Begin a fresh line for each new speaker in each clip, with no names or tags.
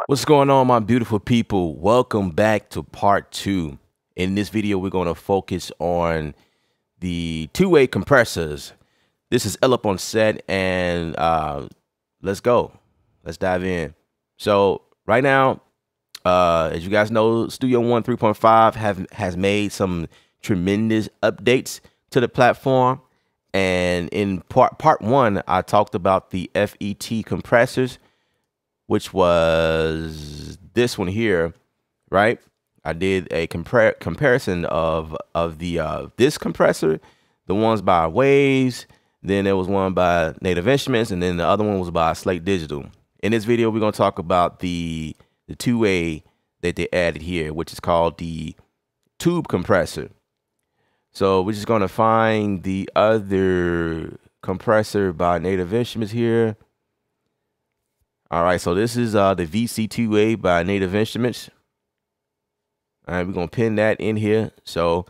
What's going on, my beautiful people? Welcome back to part 2. In this video, we're going to focus on the two-way compressors. This is L up on set, and let's go. Let's dive in. So right now, as you guys know, Studio One 3.5 has made some tremendous updates to the platform. And in part 1, I talked about the FET compressors, which was this one here, right? I did a comparison of the this compressor, the ones by Waves, then there was one by Native Instruments, and then the other one was by Slate Digital. In this video, we're gonna talk about the two-way that they added here, which is called the tube compressor. So we're just gonna find the other compressor by Native Instruments here. All right, so this is the VC2A by Native Instruments. All right, we're gonna pin that in here. So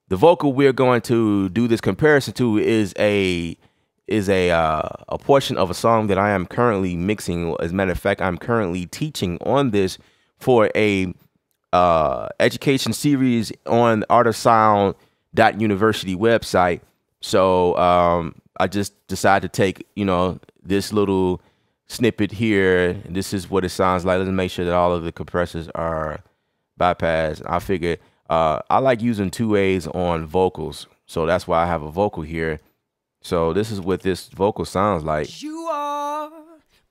the vocal we're going to do this comparison to is a portion of a song that I am currently mixing. As a matter of fact, I'm currently teaching on this for a education series on artofsound.university website. So I just decided to take, this little snippet here. This is what it sounds like. Let's make sure that all of the compressors are bypassed. I figured I like using 2As on vocals, so that's why I have a vocal here. So this is what this vocal sounds like.
You are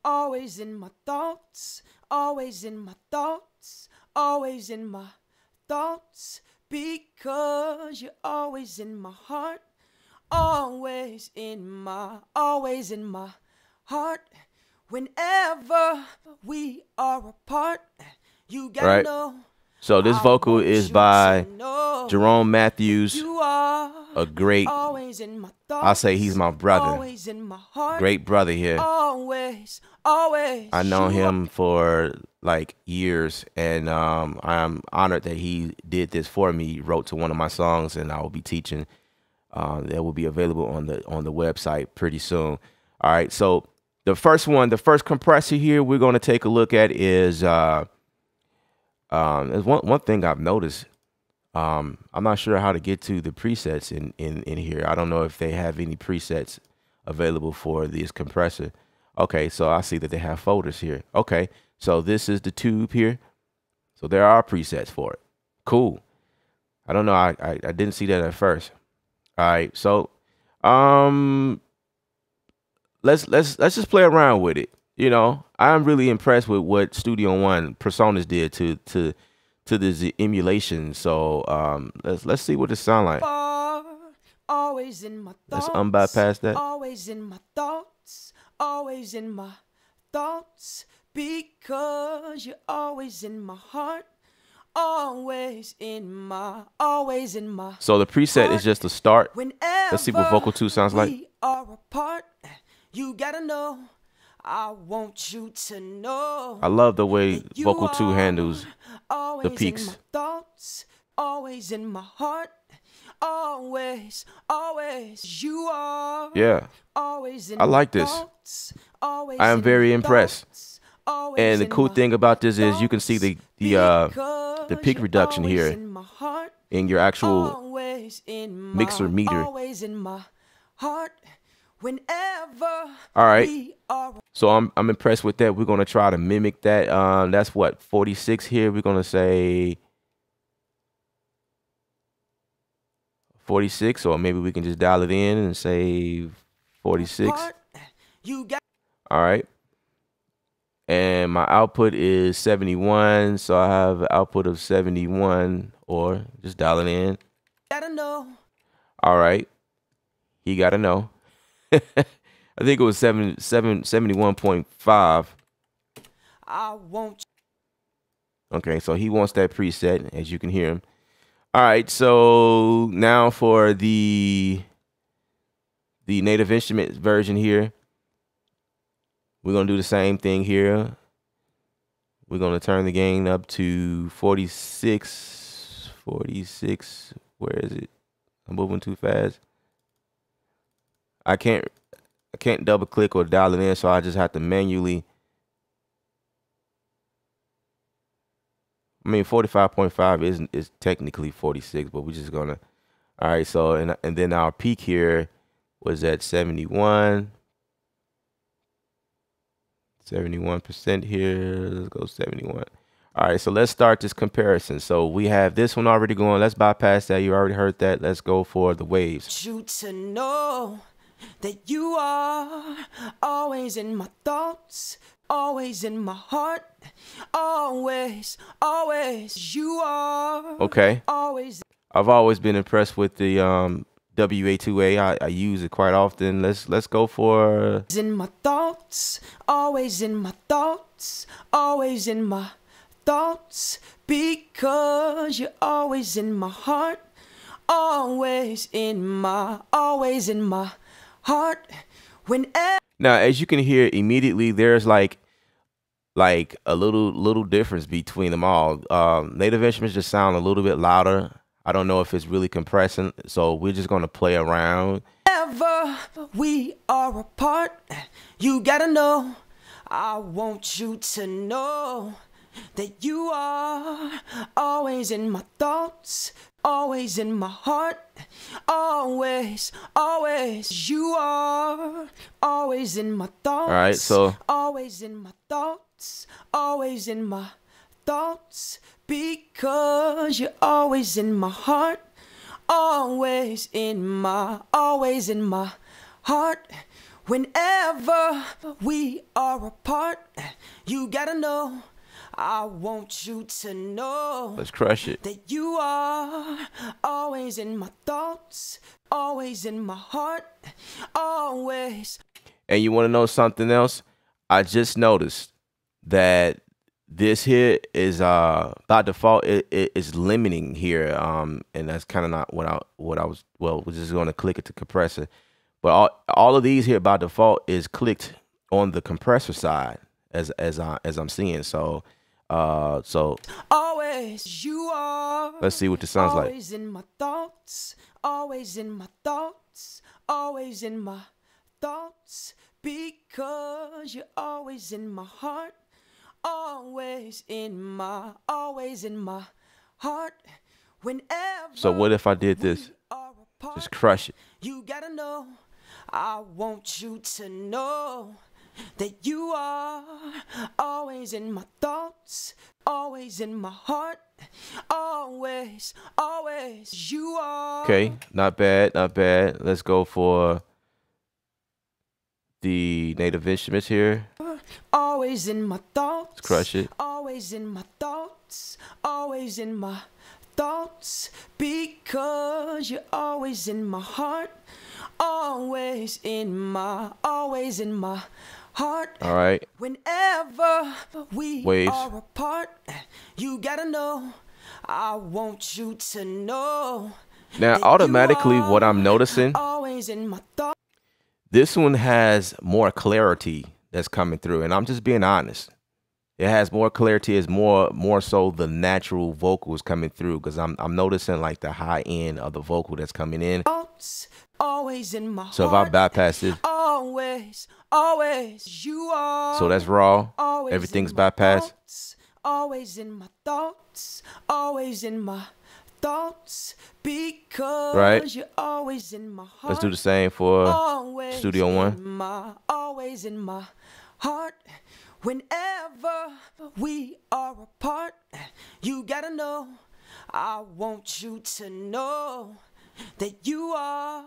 always in my thoughts, always in my thoughts, always in my thoughts, because you're always in my heart, always in my heart. Whenever we are apart, you gotta know.
So this vocal is by Jerome Matthews, a great, I say he's my brother, great brother here. I know him for like years, and I'm honored that he did this for me. He wrote to one of my songs, and I will be teaching. That will be available on the website pretty soon. All right, so the first compressor here we're going to take a look at is there's one thing I've noticed. I'm not sure how to get to the presets in here. I don't know if they have any presets available for this compressor. Okay, so I see that they have folders here. Okay, so this is the tube here. So there are presets for it. Cool. I don't know. I didn't see that at first. All right, so let's just play around with it. I'm really impressed with what Studio One Presonus did to this emulation. So let's see what it sounds like.
Always in my thoughts,
let's unbypass that.
Always in my thoughts, always in my thoughts, because you're always in my heart, always in my
So the preset is just the start.
Whenever
let's see what vocal 2 sounds like.
We are apart, you gotta know. I want you to know.
I love the way vocal 2 handles the peaks.
In my thoughts, always in my heart, always you are.
Yeah,
always in
I like this.
Thoughts,
I am very impressed. And the cool thing about this is you can see the peak reduction here in your actual mixer meter.
Always in my heart. Whenever
all right, so I'm impressed with that. We're gonna try to mimic that. That's what, 46 here. We're gonna say 46, or maybe we can just dial it in and say 46. All right, and my output is 71, so I have an output of 71, or just dial it in.
Gotta know.
All right, he gotta know. I think it was 71.5.
I won't.
Okay, so he wants that preset, as you can hear him. All right, so now for the Native Instruments version here, we're gonna do the same thing here. We're gonna turn the gain up to 46. Where is it? I'm moving too fast. I can't double click or dial it in, so I just have to manually I mean, 45.5 is technically 46, but we're just gonna. All right, so and then our peak here was at 71%. Here. Let's go 71. All right, so let's start this comparison. So we have this one already going. Let's bypass that. You already heard that. Let's go for the waves.
You to know that you are always in my thoughts, always in my heart, always, always. You are
okay.
Always.
I've always been impressed with the WA2A. I use it quite often. Let's go for
in my thoughts, always in my thoughts, always in my thoughts, because you're always in my heart, always in my heart. Whenever.
Now, as you can hear immediately, there's like a little difference between them all. Native instruments just sound a little bit louder. I don't know if it's really compressing, so we're just gonna play around.
Whenever we are apart, you gotta know, I want you to know that you are always in my thoughts, always in my heart, always, always. You are always in my thoughts.
All right, so
always in my thoughts, always in my thoughts, because you're always in my heart, always in my heart. Whenever we are apart, you gotta know, I want you to know.
Let's crush it.
That you are always in my thoughts, always in my heart, always.
And you want to know something else? I just noticed that this here is by default it is limiting here, and that's kind of not what I was. Well, we're just going to click it to compressor, but all of these here by default is clicked on the compressor side as I'm seeing. So
always you are.
Let's see what this sounds like.
Always in my thoughts, always in my thoughts, always in my thoughts, because you're always in my heart, always in my heart. Whenever.
So what if I did this? Just crush it.
You gotta know, I want you to know that you are always in my thoughts, always in my heart, always, always. You are.
Okay, not bad, not bad. Let's go for the native instruments here.
Always in my thoughts.
Let's crush it.
Always in my thoughts, always in my thoughts, because you're always in my heart, always in my heart.
All right.
Whenever we
Waves.
are apart, you gotta know, I want you to know.
Now, automatically, what I'm noticing,
always in my thoughts.
This one has more clarity that's coming through, and I'm just being honest. It has more clarity. It's more so the natural vocals coming through, because I'm noticing like the high end of the vocal that's coming in.
Always in my
so if I bypass this,
always, always you are.
So that's raw.
Always
everything's
in my
bypassed.
Thoughts, always in my thoughts, always in my thoughts, because
right.
You're always in my heart.
Let's do the same for
always
Studio One.
Always in my heart. Whenever we are apart, you gotta know, I want you to know that you are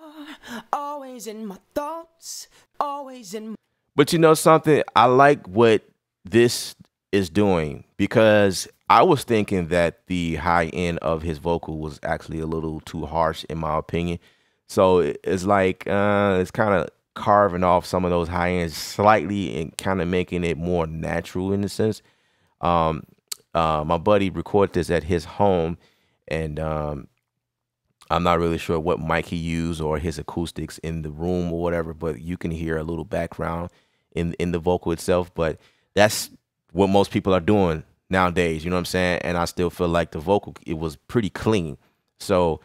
always in my thoughts, always in my.
But you know something? I like what this is doing, because I was thinking that the high end of his vocal was actually a little too harsh, in my opinion. So it's like it's kind of carving off some of those high ends slightly and kind of making it more natural in a sense. My buddy recorded this at his home, and I'm not really sure what mic he used or his acoustics in the room or whatever, but you can hear a little background in the vocal itself. But that's what most people are doing nowadays, you know what I'm saying? And I still feel like the vocal, it was pretty clean. So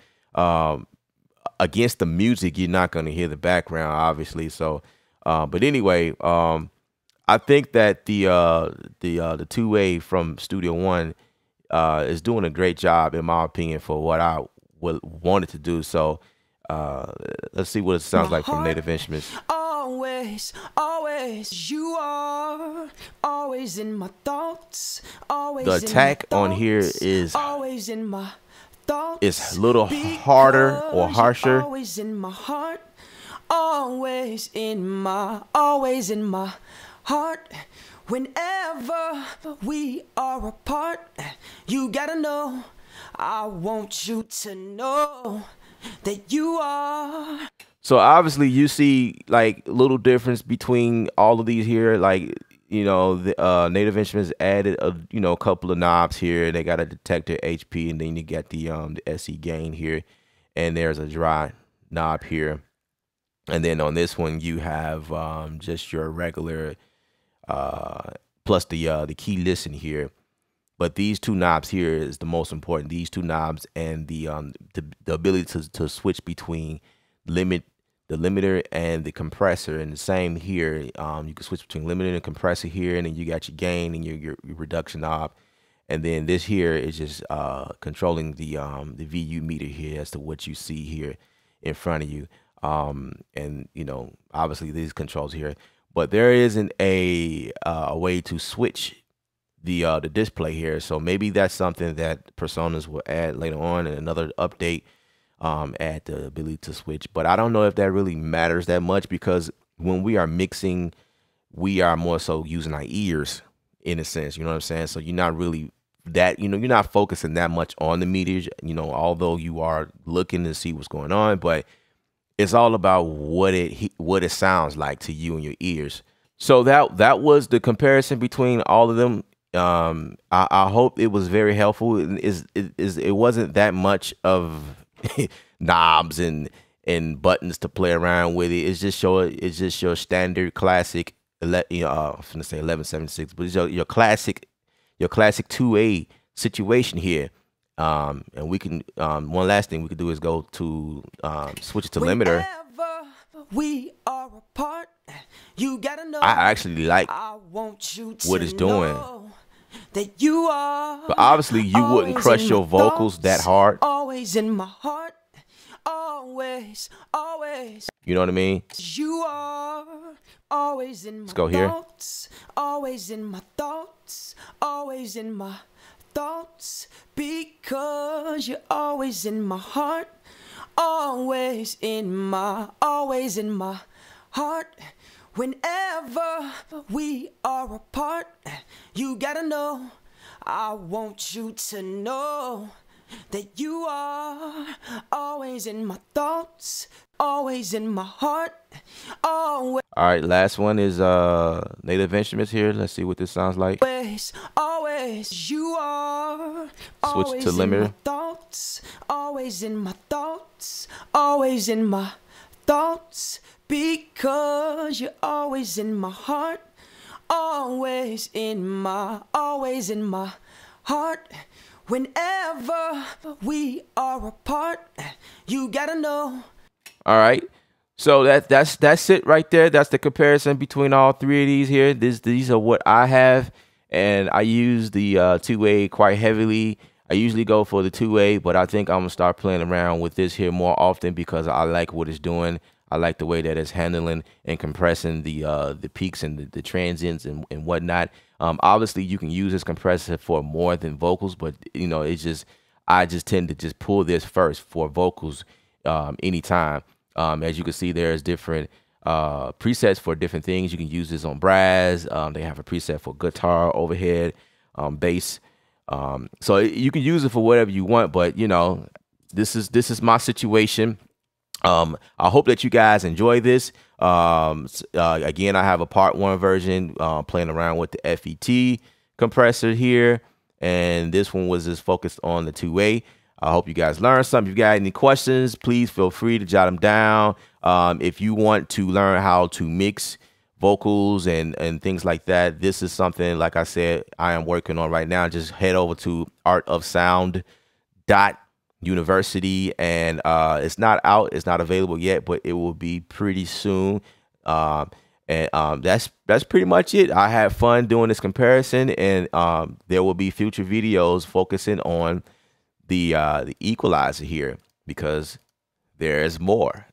against the music, you're not going to hear the background, obviously. So but anyway, I think that the two-way from Studio One is doing a great job, in my opinion, for what I wanted to do. So let's see what it sounds like from Native Instruments.
Always, always, you are always in my thoughts. Always
the attack on here is
always in my thoughts.
It's a little harder or harsher.
Always in my heart. Always in my heart. Whenever we are apart, you gotta know, I want you to know that you are.
So obviously you see like little difference between all of these here. Like, you know, the Native Instruments added a couple of knobs here. They got a detector HP, and then you got the SE gain here, and there's a dry knob here. And then on this one you have just your regular plus the key listen here. But these two knobs here is the most important. These two knobs and the ability to switch between the limiter and the compressor. And the same here, you can switch between limiter and compressor here, and then you got your gain and your reduction knob. And then this here is just controlling the VU meter here as to what you see here in front of you. And you know, obviously these controls here, but there isn't a way to switch the display here. So maybe that's something that Presonus will add later on in another update, add the ability to switch. But I don't know if that really matters that much, because when we are mixing, we are more so using our ears in a sense, you know what I'm saying? So you're not really that, you're not focusing that much on the meters, although you are looking to see what's going on, but it's all about what it sounds like to you and your ears. So that was the comparison between all of them. I hope it was very helpful. It wasn't that much of knobs and buttons to play around with it. It's just your standard classic. I was gonna say 1176, but it's your classic 2A situation here. And we can one last thing we could do is go to switch it to limiter.
We are apart, you gotta know,
I actually like what it's doing.
That you are,
but obviously you wouldn't crush your vocals that hard.
Always in my heart, always, always.
You know what I mean?
You are always in my
Let's go here.
thoughts, always in my thoughts, always in my thoughts, because you're always in my heart, always in my heart. Whenever we are apart, you gotta know, I want you to know that you are always in my thoughts, always in my heart, always.
All right, last one is Native Instruments here. Let's see what this sounds like.
Always, always, you are
switch to limiter.
In my thoughts, always in my thoughts, always in my thoughts, because you're always in my heart, always in my heart. Whenever we are apart, you gotta know. All
right. So that's it right there. That's the comparison between all three of these here. These are what I have, and I use the 2A quite heavily. I usually go for the 2A, but I think I'm gonna start playing around with this here more often because I like what it's doing. I like the way that it's handling and compressing the peaks and the transients and whatnot. Obviously, you can use this compressor for more than vocals, but I just tend to just pull this first for vocals anytime. As you can see, there's different presets for different things. You can use this on brass. They have a preset for guitar, overhead, bass. So you can use it for whatever you want. But this is my situation. I hope that you guys enjoy this. Again, I have a part 1 version playing around with the FET compressor here, and this one was just focused on the 2A. I hope you guys learned something. If you got any questions, please feel free to jot them down. If you want to learn how to mix vocals and things like that, this is something, like I said, I am working on right now. Just head over to artofsound.university, and it's not out, it's not available yet, but it will be pretty soon. And that's pretty much it. I had fun doing this comparison, and there will be future videos focusing on the equalizer here, because there is more.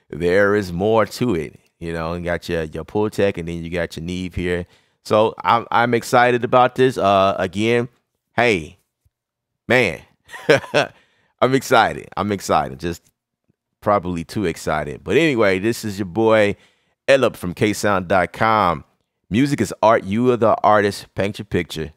There is more to it. You know, you got your pull tech, and then you got your Neve here. So I'm excited about this. Again, hey, man, I'm excited. Just probably too excited. But anyway, this is your boy Ellup from ksound.com. Music is art. You are the artist. Paint your picture.